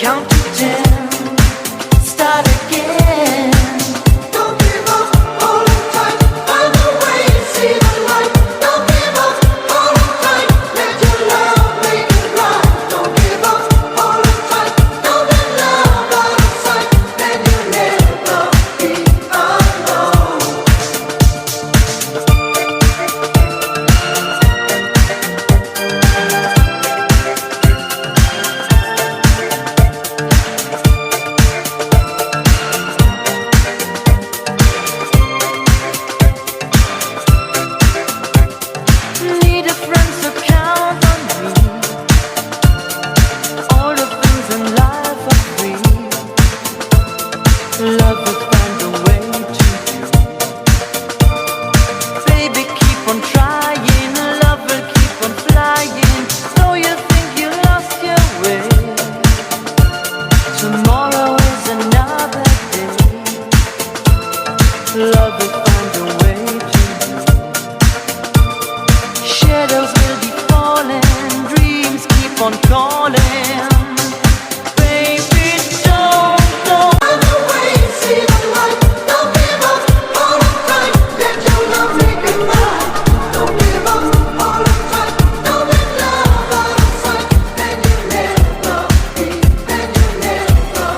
count to 10, start again. Don't give up, hold on tight, find a way, see the light. Don't give up, hold on tight, let your love make it right. Don't give up, hold on tight, don't let love out of sight, then you'll never be alone. Need a friend, so count on me. All the things in life are free. Love will find a way to you. Baby, keep on trying. Love will keep on flying. Though you think you lost your way, tomorrow is another day. Love will find a way to you. Shadows will be falling, dreams keep on calling. Baby, don't find a way, see the light. Don't give up, hold on tight, let your love make it right. Don't give up, hold on tight, don't let love out of sight, then you'll never be, then you'll never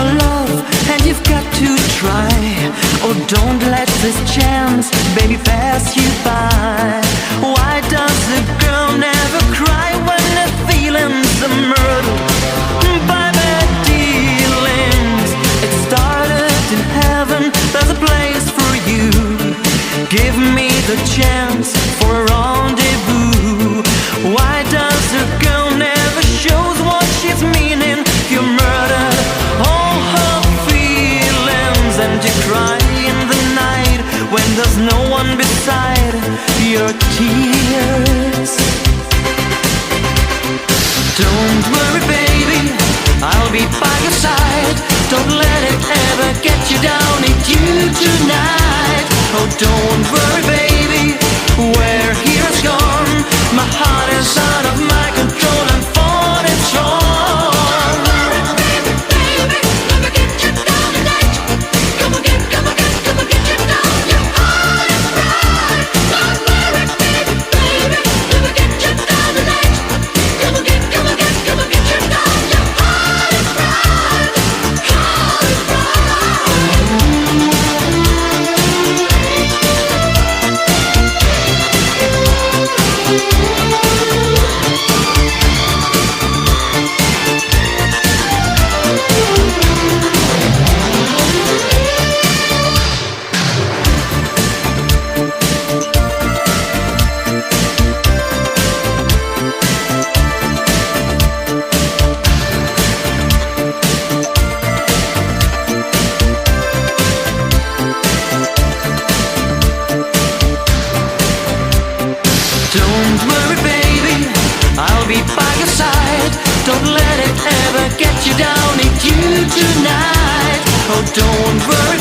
for love, and you've got to try. Oh, don't let this chance, baby, pass you by. Why does a girl never cry when the feeling's a murder by bad dealings? It started in heaven, there's a place for you. Give me the chance for a rendezvous. Why does a girl never shows what she's meaning? You murdered all her feelings, and you cry in the night when there's no one beside your tears. Don't worry, baby, I'll be by your side. Don't let it ever get you down, it's you tonight. Oh, don't worry, baby, where here is gone, my heart is out of my control and falling strong. Don't worry, baby, I'll be by your side. Don't let it ever get you down, it's you tonight. Oh, don't worry,